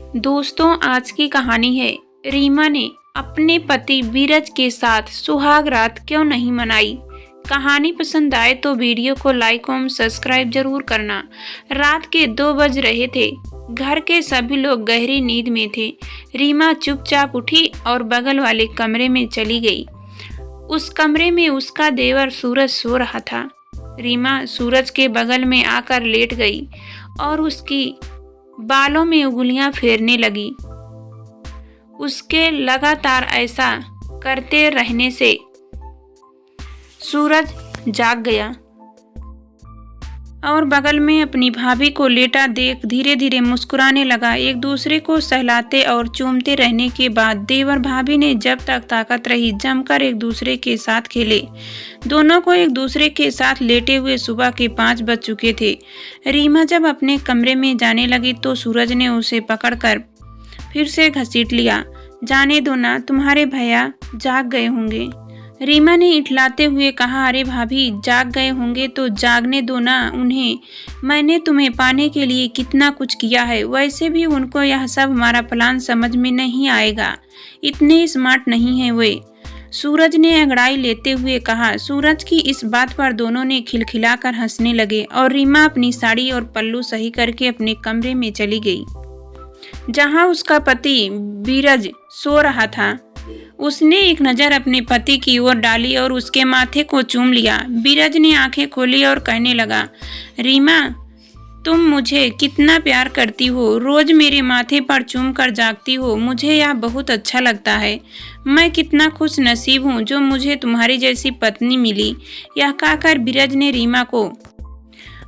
दोस्तों, आज की कहानी है रीमा ने अपने पति बीरज के साथ सुहाग रात क्यों नहीं मनाई। कहानी पसंद आए तो वीडियो को लाइक और सब्सक्राइब जरूर करना। रात के 2 बज रहे थे। घर के सभी लोग गहरी नींद में थे। रीमा चुपचाप उठी और बगल वाले कमरे में चली गई। उस कमरे में उसका देवर सूरज सो रहा था। रीमा सूरज के बगल में आकर लेट गई और उसकी बालों में उंगलियां फेरने लगी। उसके लगातार ऐसा करते रहने से सूरज जाग गया और बगल में अपनी भाभी को लेटा देख धीरे धीरे मुस्कुराने लगा। एक दूसरे को सहलाते और चूमते रहने के बाद देवर भाभी ने जब तक ताकत रही जमकर एक दूसरे के साथ खेले। दोनों को एक दूसरे के साथ लेटे हुए सुबह के 5 बज चुके थे। रीमा जब अपने कमरे में जाने लगी तो सूरज ने उसे पकड़कर फिर से घसीट लिया। जाने दो ना, तुम्हारे भैया जाग गए होंगे। रीमा ने इठलाते हुए कहा, अरे भाभी, जाग गए होंगे तो जागने दो ना उन्हें। मैंने तुम्हें पाने के लिए कितना कुछ किया है। वैसे भी उनको यह सब हमारा प्लान समझ में नहीं आएगा। इतने स्मार्ट नहीं है वे। सूरज ने अंगड़ाई लेते हुए कहा। सूरज की इस बात पर दोनों ने खिलखिलाकर हंसने लगे और रीमा अपनी साड़ी और पल्लू सही करके अपने कमरे में चली गई, जहां उसका पति बीरज सो रहा था। उसने एक नज़र अपने पति की ओर डाली और उसके माथे को चूम लिया। बीरज ने आंखें खोली और कहने लगा, रीमा, तुम मुझे कितना प्यार करती हो। रोज मेरे माथे पर चूम कर जागती हो। मुझे यह बहुत अच्छा लगता है। मैं कितना खुश नसीब हूँ जो मुझे तुम्हारी जैसी पत्नी मिली। यह कहकर बीरज ने रीमा को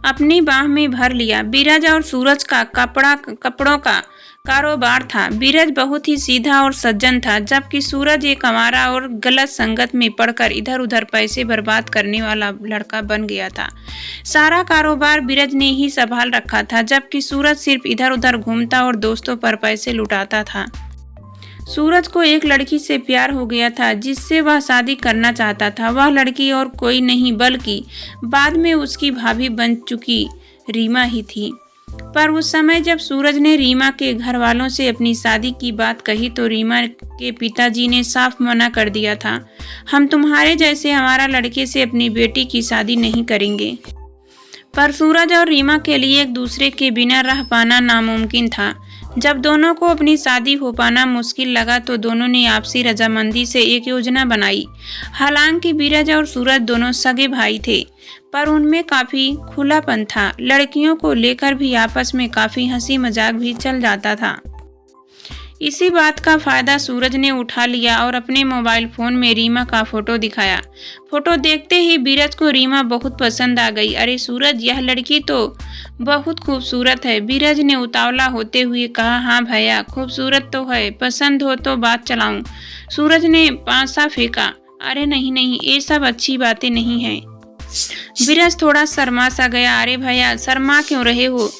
अपनी बाह में भर लिया। बीरज और सूरज का कपड़ों का कारोबार था। बीरज बहुत ही सीधा और सज्जन था, जबकि सूरज एक आवारा और गलत संगत में पड़कर इधर उधर पैसे बर्बाद करने वाला लड़का बन गया था। सारा कारोबार बीरज ने ही संभाल रखा था, जबकि सूरज सिर्फ इधर उधर घूमता और दोस्तों पर पैसे लुटाता था। सूरज को एक लड़की से प्यार हो गया था जिससे वह शादी करना चाहता था। वह लड़की और कोई नहीं बल्कि बाद में उसकी भाभी बन चुकी रीमा ही थी। पर उस समय जब सूरज ने रीमा के घर वालों से अपनी शादी की बात कही तो रीमा के पिताजी ने साफ मना कर दिया था, हम तुम्हारे जैसे हमारा लड़के से अपनी बेटी की शादी नहीं करेंगे। पर सूरज और रीमा के लिए एक दूसरे के बिना रह पाना नामुमकिन था। जब दोनों को अपनी शादी हो पाना मुश्किल लगा तो दोनों ने आपसी रजामंदी से एक योजना बनाई। हालांकि बीरज और सूरज दोनों सगे भाई थे, पर उनमें काफ़ी खुलापन था। लड़कियों को लेकर भी आपस में काफ़ी हंसी मजाक भी चल जाता था। इसी बात का फायदा सूरज ने उठा लिया और अपने मोबाइल फोन में रीमा का फोटो दिखाया। फोटो देखते ही बीरज को रीमा बहुत पसंद आ गई। अरे सूरज, यह लड़की तो बहुत खूबसूरत है। बीरज ने उतावला होते हुए कहा, हाँ भैया, खूबसूरत तो है, पसंद हो तो बात चलाऊं। सूरज ने पासा फेंका, अरे नहीं नहीं, ये सब अच्छी बातें नहीं है। बीरज थोड़ा शर्मा सा गया। अरे भैया, शर्मा क्यों रहे हो?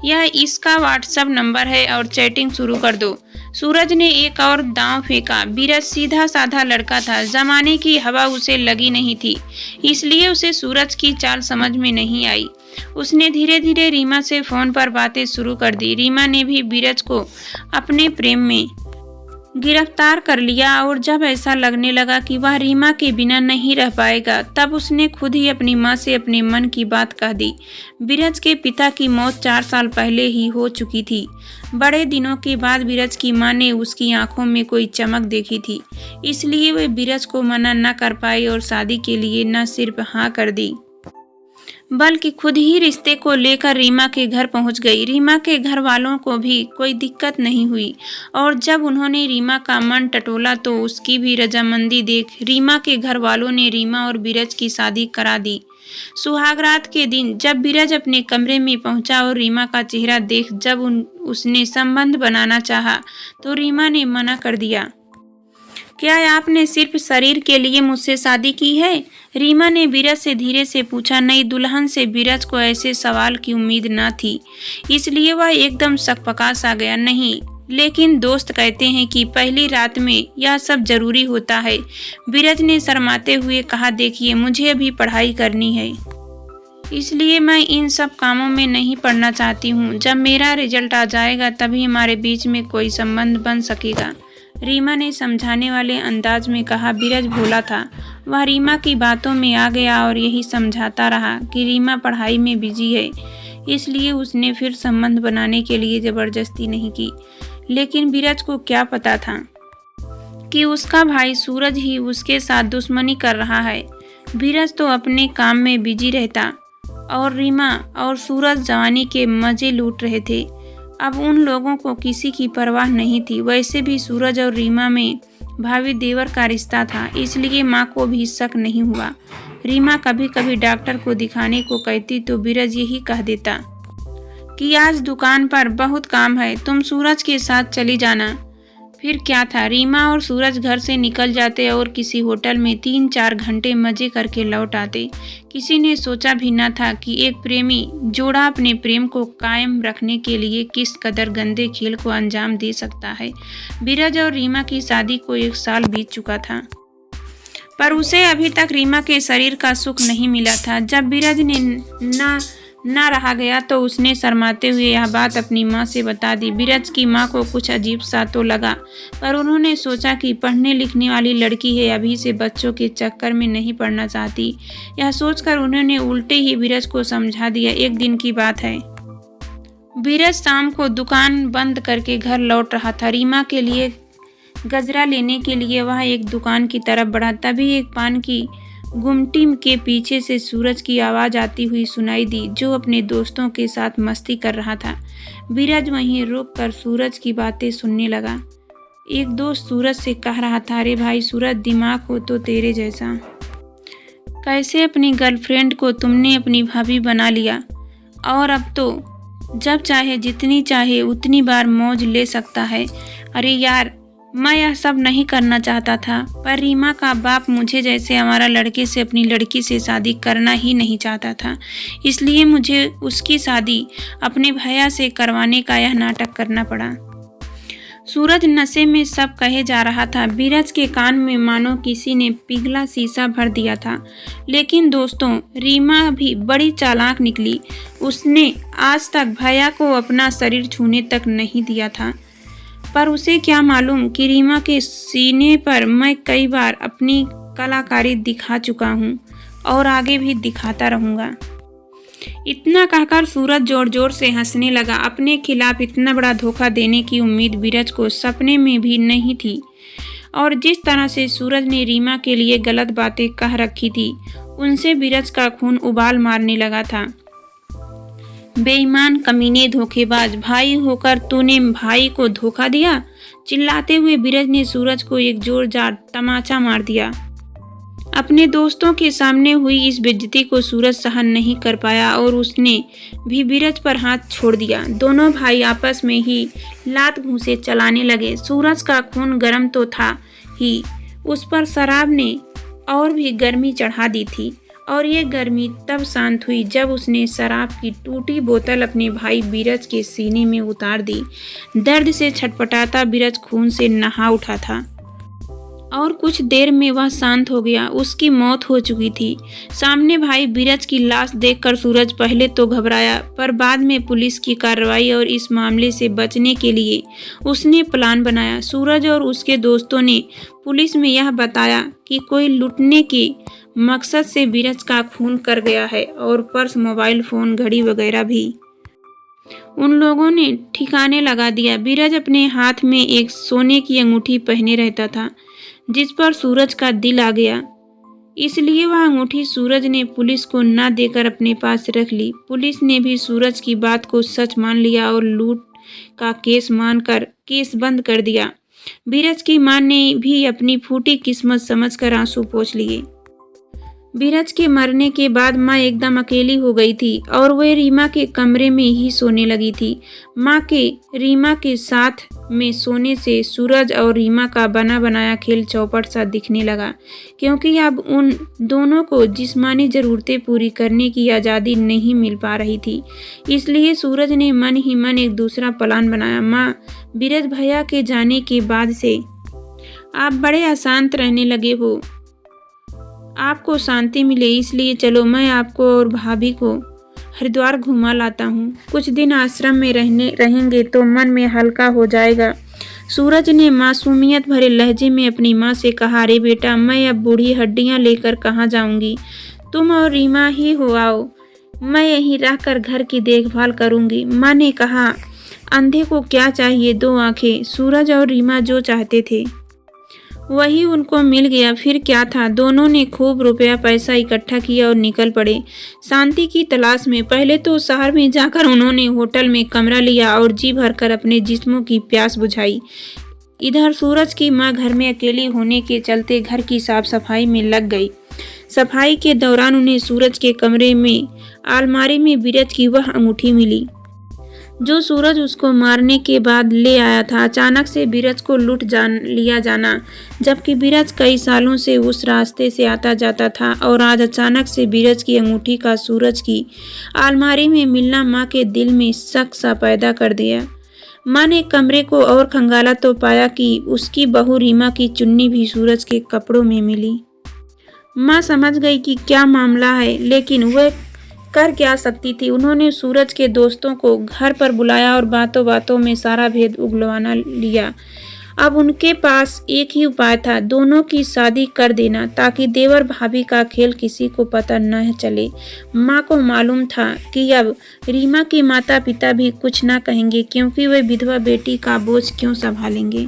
यह इसका व्हाट्सएप नंबर है और चैटिंग शुरू कर दो। सूरज ने एक और दांव फेंका। बीरज सीधा साधा लड़का था, जमाने की हवा उसे लगी नहीं थी, इसलिए उसे सूरज की चाल समझ में नहीं आई। उसने धीरे धीरे रीमा से फोन पर बातें शुरू कर दी। रीमा ने भी बीरज को अपने प्रेम में गिरफ्तार कर लिया और जब ऐसा लगने लगा कि वह रीमा के बिना नहीं रह पाएगा, तब उसने खुद ही अपनी माँ से अपने मन की बात कह दी। बीरज के पिता की मौत 4 साल पहले ही हो चुकी थी। बड़े दिनों के बाद बीरज की माँ ने उसकी आंखों में कोई चमक देखी थी, इसलिए वे बीरज को मना न कर पाई और शादी के लिए न सिर्फ हाँ कर दी बल्कि खुद ही रिश्ते को लेकर रीमा के घर पहुंच गई। रीमा के घर वालों को भी कोई दिक्कत नहीं हुई और जब उन्होंने रीमा का मन टटोला तो उसकी भी रजामंदी देख रीमा के घर वालों ने रीमा और बीरज की शादी करा दी। सुहागरात के दिन जब बीरज अपने कमरे में पहुंचा और रीमा का चेहरा देख जब उसने संबंध बनाना चाहा तो रीमा ने मना कर दिया। क्या आपने सिर्फ शरीर के लिए मुझसे शादी की है? रीमा ने बीरज से धीरे से पूछा। नई दुल्हन से बीरज को ऐसे सवाल की उम्मीद न थी, इसलिए वह एकदम सकपका सा गया। नहीं, लेकिन दोस्त कहते हैं कि पहली रात में यह सब जरूरी होता है। बीरज ने शर्माते हुए कहा, देखिए, मुझे अभी पढ़ाई करनी है। इसलिए मैं इन सब कामों में नहीं पड़ना चाहती हूँ। जब मेरा रिजल्ट आ जाएगा तभी हमारे बीच में कोई संबंध बन सकेगा। रीमा ने समझाने वाले अंदाज में कहा। बीरज भोला था। वह रीमा की बातों में आ गया और यही समझाता रहा कि रीमा पढ़ाई में बिजी है, इसलिए उसने फिर संबंध बनाने के लिए ज़बरदस्ती नहीं की। लेकिन बीरज को क्या पता था कि उसका भाई सूरज ही उसके साथ दुश्मनी कर रहा है। बीरज तो अपने काम में बिजी रहता और रीमा और सूरज जवानी के मज़े लूट रहे थे। अब उन लोगों को किसी की परवाह नहीं थी। वैसे भी सूरज और रीमा में भाभी देवर का रिश्ता था, इसलिए माँ को भी शक नहीं हुआ। रीमा कभी कभी डॉक्टर को दिखाने को कहती तो बीरज यही कह देता कि आज दुकान पर बहुत काम है, तुम सूरज के साथ चली जाना। फिर क्या था, रीमा और सूरज घर से निकल जाते और किसी होटल में 3-4 घंटे मज़े करके लौट आते। किसी ने सोचा भी न था कि एक प्रेमी जोड़ा अपने प्रेम को कायम रखने के लिए किस कदर गंदे खेल को अंजाम दे सकता है। बीरज और रीमा की शादी को 1 साल बीत चुका था, पर उसे अभी तक रीमा के शरीर का सुख नहीं मिला था। जब बीरज ने ना रहा गया तो उसने शर्माते हुए यह बात अपनी माँ से बता दी। बीरज की माँ को कुछ अजीब सा तो लगा, पर उन्होंने सोचा कि पढ़ने लिखने वाली लड़की है, अभी से बच्चों के चक्कर में नहीं पड़ना चाहती। यह सोचकर उन्होंने उल्टे ही बीरज को समझा दिया। एक दिन की बात है, बीरज शाम को दुकान बंद करके घर लौट रहा था। रीमा के लिए गजरा लेने के लिए वह एक दुकान की तरफ बढ़ा। तभी एक पान की गुमटी के पीछे से सूरज की आवाज़ आती हुई सुनाई दी, जो अपने दोस्तों के साथ मस्ती कर रहा था। बीरज वहीं रुककर सूरज की बातें सुनने लगा। एक दोस्त सूरज से कह रहा था, अरे भाई सूरज, दिमाग हो तो तेरे जैसा, कैसे अपनी गर्लफ्रेंड को तुमने अपनी भाभी बना लिया और अब तो जब चाहे जितनी चाहे उतनी बार मौज ले सकता है। अरे यार, मैं यह सब नहीं करना चाहता था, पर रीमा का बाप मुझे जैसे हमारा लड़के से अपनी लड़की से शादी करना ही नहीं चाहता था, इसलिए मुझे उसकी शादी अपने भैया से करवाने का यह नाटक करना पड़ा। सूरज नशे में सब कहे जा रहा था। बीरज के कान में मानो किसी ने पिघला शीशा भर दिया था। लेकिन दोस्तों, रीमा भी बड़ी चालाक निकली। उसने आज तक भैया को अपना शरीर छूने तक नहीं दिया था, पर उसे क्या मालूम कि रीमा के सीने पर मैं कई बार अपनी कलाकारी दिखा चुका हूँ और आगे भी दिखाता रहूँगा। इतना कहकर सूरज जोर जोर से हंसने लगा। अपने खिलाफ इतना बड़ा धोखा देने की उम्मीद बीरज को सपने में भी नहीं थी, और जिस तरह से सूरज ने रीमा के लिए गलत बातें कह रखी थी, उनसे बीरज का खून उबाल मारने लगा था। बेईमान, कमीने, धोखेबाज, भाई होकर तूने भाई को धोखा दिया। चिल्लाते हुए बीरज ने सूरज को एक जोरदार तमाचा मार दिया। अपने दोस्तों के सामने हुई इस बेइज्जती को सूरज सहन नहीं कर पाया और उसने भी बीरज पर हाथ छोड़ दिया। दोनों भाई आपस में ही लात घूंसे चलाने लगे। सूरज का खून गर्म तो था ही, उस पर शराब ने और भी गर्मी चढ़ा दी थी, और ये गर्मी तब शांत हुई जब उसने शराब की टूटी बोतल अपने भाई बीरज के सीने में उतार दी। दर्द से छटपटाता बीरज खून से नहा उठा था और कुछ देर में वह शांत हो गया। उसकी मौत हो चुकी थी। सामने भाई बीरज की लाश देखकर सूरज पहले तो घबराया, पर बाद में पुलिस की कार्रवाई और इस मामले से बचने के लिए उसने प्लान बनाया। सूरज और उसके दोस्तों ने पुलिस में यह बताया कि कोई लूटने के मकसद से बीरज का खून कर गया है, और पर्स, मोबाइल फोन, घड़ी वगैरह भी उन लोगों ने ठिकाने लगा दिया। बीरज अपने हाथ में एक सोने की अंगूठी पहने रहता था, जिस पर सूरज का दिल आ गया, इसलिए वह अंगूठी सूरज ने पुलिस को न देकर अपने पास रख ली। पुलिस ने भी सूरज की बात को सच मान लिया और लूट का केस मानकर केस बंद कर दिया। बीरज की मां ने भी अपनी फूटी किस्मत समझकर आंसू पोंछ लिए। बीरज के मरने के बाद माँ एकदम अकेली हो गई थी और वह रीमा के कमरे में ही सोने लगी थी। माँ के रीमा के साथ में सोने से सूरज और रीमा का बना बनाया खेल चौपट सा दिखने लगा, क्योंकि अब उन दोनों को जिस्मानी ज़रूरतें पूरी करने की आज़ादी नहीं मिल पा रही थी। इसलिए सूरज ने मन ही मन एक दूसरा प्लान बनाया। माँ, बीरज भैया के जाने के बाद से आप बड़े अशांत रहने लगे हो। आपको शांति मिले, इसलिए चलो मैं आपको और भाभी को हरिद्वार घुमा लाता हूँ। कुछ दिन आश्रम में रहेंगे तो मन में हल्का हो जाएगा। सूरज ने मासूमियत भरे लहजे में अपनी माँ से कहा, अरे बेटा, मैं अब बूढ़ी हड्डियाँ लेकर कहाँ जाऊँगी। तुम और रीमा ही हो आओ, मैं यहीं रहकर घर की देखभाल करूँगी। माँ ने कहा, अंधे को क्या चाहिए, दो आंखें। सूरज और रीमा जो चाहते थे वही उनको मिल गया। फिर क्या था, दोनों ने खूब रुपया पैसा इकट्ठा किया और निकल पड़े शांति की तलाश में। पहले तो शहर में जाकर उन्होंने होटल में कमरा लिया और जी भरकर अपने जिस्मों की प्यास बुझाई। इधर सूरज की माँ घर में अकेली होने के चलते घर की साफ सफाई में लग गई। सफाई के दौरान उन्हें सूरज के कमरे में अलमारी में बीरज की वह अंगूठी मिली जो सूरज उसको मारने के बाद ले आया था। अचानक से बीरज को लिया जाना, जबकि बीरज कई सालों से उस रास्ते से आता जाता था, और आज अचानक से बीरज की अंगूठी का सूरज की अलमारी में मिलना माँ के दिल में शक सा पैदा कर दिया। माँ ने कमरे को और खंगाला तो पाया कि उसकी बहू रीमा की चुन्नी भी सूरज के कपड़ों में मिली। माँ समझ गई कि क्या मामला है, लेकिन वह कर क्या सकती थी। उन्होंने सूरज के दोस्तों को घर पर बुलाया और बातों बातों में सारा भेद उगलवाना लिया। अब उनके पास एक ही उपाय था, दोनों की शादी कर देना, ताकि देवर भाभी का खेल किसी को पता न चले। माँ को मालूम था कि अब रीमा के माता पिता भी कुछ न कहेंगे, क्योंकि वे विधवा बेटी का बोझ क्यों संभालेंगे।